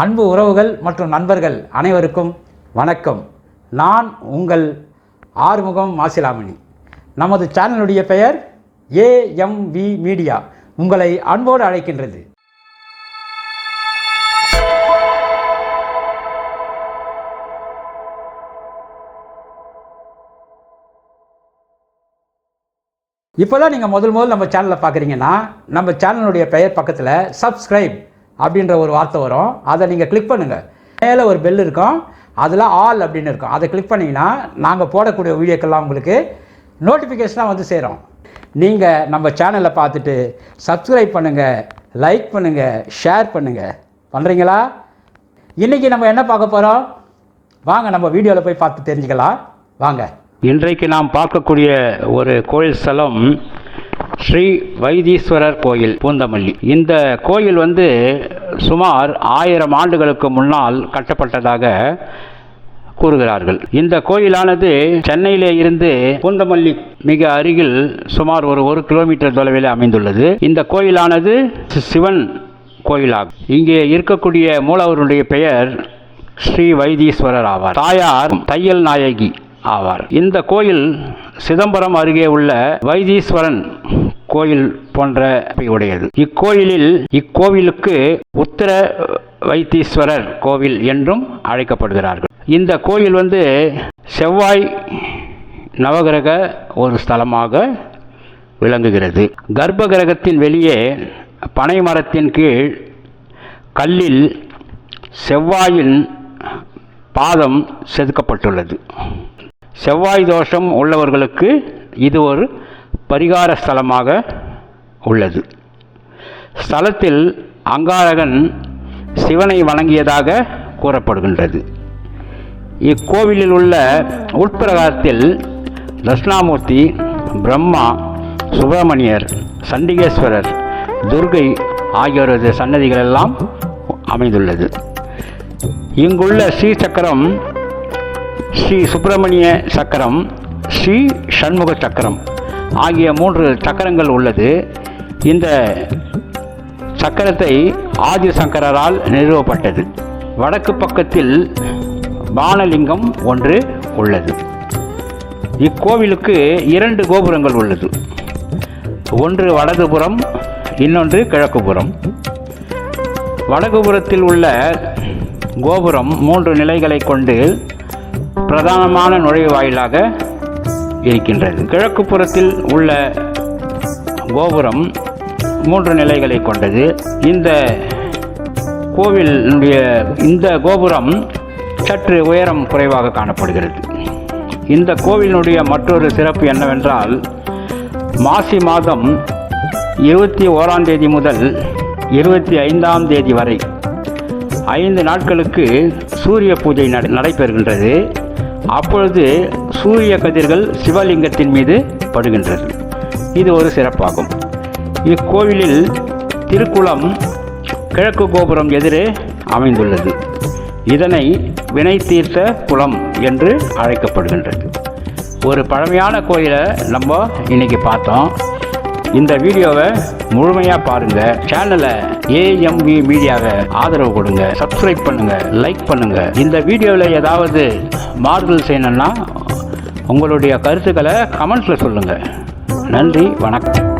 அன்பு உறவுகள் மற்றும் நண்பர்கள் அனைவருக்கும் வணக்கம். நான் உங்கள் ஆறுமுகம் மாசிலாமணி. நமது சேனலுடைய பெயர் AMV மீடியா உங்களை அன்போடு அழைக்கின்றது. இப்போ தான் நீங்கள் முதல் நம்ம சேனலை பார்க்குறீங்கன்னா நம்ம சேனலுடைய பெயர் பக்கத்தில் சப்ஸ்கிரைப் அப்படின்ற ஒரு வார்த்தை வரும். அதை நீங்கள் கிளிக் பண்ணுங்கள். மேலே ஒரு பெல் இருக்கும், அதில் ஆல் அப்படின்னு இருக்கும். அதை கிளிக் பண்ணிங்கன்னா நாங்கள் போடக்கூடிய வீடியோக்கெல்லாம் உங்களுக்கு நோட்டிஃபிகேஷனாக வந்து சேரும். நீங்கள் நம்ம சேனலை பார்த்துட்டு சப்ஸ்கிரைப் பண்ணுங்கள், லைக் பண்ணுங்கள், ஷேர் பண்ணுங்கள். பண்ணுறீங்களா? இன்றைக்கி நம்ம என்ன பார்க்க போகிறோம்? வாங்க நம்ம வீடியோவில் போய் பார்த்து தெரிஞ்சுக்கலாம். வாங்க. இன்றைக்கு நாம் பார்க்கக்கூடிய ஒரு கோயில் ஸ்தலம் ஸ்ரீ வைத்தீஸ்வரர் கோயில், பூந்தமல்லி. இந்த கோயில் சுமார் 1000 ஆண்டுகளுக்கு முன்னால் கட்டப்பட்டதாக கூறுகிறார்கள். இந்த கோயிலானது சென்னையிலே இருந்து பூந்தமல்லி மிக அருகில் சுமார் ஒரு கிலோமீட்டர் தொலைவில் அமைந்துள்ளது. இந்த கோயிலானது சிவன் கோயிலாகும். இங்கே இருக்கக்கூடிய மூலவருடைய பெயர் ஸ்ரீ வைத்தீஸ்வரர் ஆவார். தாயார் தையல் நாயகி ஆவார். இந்த கோயில் சிதம்பரம் அருகே உள்ள வைத்தீஸ்வரன் கோயில் போன்ற உடையது. இக்கோவிலுக்கு உத்தர வைத்தீஸ்வரர் கோவில் என்றும் அழைக்கப்படுகிறார்கள். இந்த கோயில் செவ்வாய் நவகிரக ஒரு ஸ்தலமாக விளங்குகிறது. கர்ப்ப கிரகத்தின் வெளியே பனை மரத்தின் கீழ் கல்லில் செவ்வாயின் பாதம் செதுக்கப்பட்டுள்ளது. செவ்வாய் தோஷம் உள்ளவர்களுக்கு இது ஒரு பரிகார ஸ்தலமாக உள்ளது. ஸ்தலத்தில் அங்காரகன் சிவனை வணங்கியதாக கூறப்படுகின்றது. இக்கோவிலில் உள்ள உட்பிரகாரத்தில் தட்சிணாமூர்த்தி, பிரம்மா, சுப்பிரமணியர், சண்டிகேஸ்வரர், துர்கை ஆகியோரது சன்னதிகள் எல்லாம் அமைந்துள்ளது. இங்குள்ள ஸ்ரீ சக்கரம், ஸ்ரீ சுப்பிரமணிய சக்கரம், ஸ்ரீ சண்முக சக்கரம் ஆகிய 3 சக்கரங்கள் உள்ளது. இந்த சக்கரத்தை ஆதிசங்கரால் நிறுவப்பட்டது. வடக்கு பக்கத்தில் பானலிங்கம் ஒன்று உள்ளது. இக்கோவிலுக்கு 2 கோபுரங்கள் உள்ளது. ஒன்று வலதுபுறம், இன்னொன்று கிழக்குப்புறம். வடகுபுறத்தில் உள்ள கோபுரம் 3 நிலைகளை கொண்டு பிரதானமான நுழைவாயிலாக இருக்கின்றது. கிழக்கு புறத்தில் உள்ள கோபுரம் 3 நிலைகளை கொண்டது. இந்த கோவிலுடைய இந்த கோபுரம் சற்று உயரம் குறைவாக காணப்படுகிறது. இந்த கோவிலினுடைய மற்றொரு சிறப்பு என்னவென்றால், மாசி மாதம் 21ஆம் தேதி முதல் 25ஆம் தேதி வரை 5 நாட்களுக்கு சூரிய பூஜை நடைபெறுகின்றது. அப்பொழுது சூரிய கதிர்கள் சிவலிங்கத்தின் மீது படுகின்றது. இது ஒரு சிறப்பாகும். இக்கோவிலில் திருக்குளம் கிழக்கு கோபுரம் எதிரே அமைந்துள்ளது. இதனை வினை தீர்த்த குளம் என்று அழைக்கப்படுகின்றது. ஒரு பழமையான கோயிலை நம்ம இன்னைக்கு பார்த்தோம். இந்த வீடியோவை முழுமையாக பாருங்கள். சேனலை AMV மீடியாவை ஆதரவு கொடுங்க, சப்ஸ்கிரைப் பண்ணுங்கள், லைக் பண்ணுங்கள். இந்த வீடியோவில் ஏதாவது மாறுதல் செய்யணும்னா உங்களுடைய கருத்துக்களை கமெண்ட்ஸில் சொல்லுங்கள். நன்றி, வணக்கம்.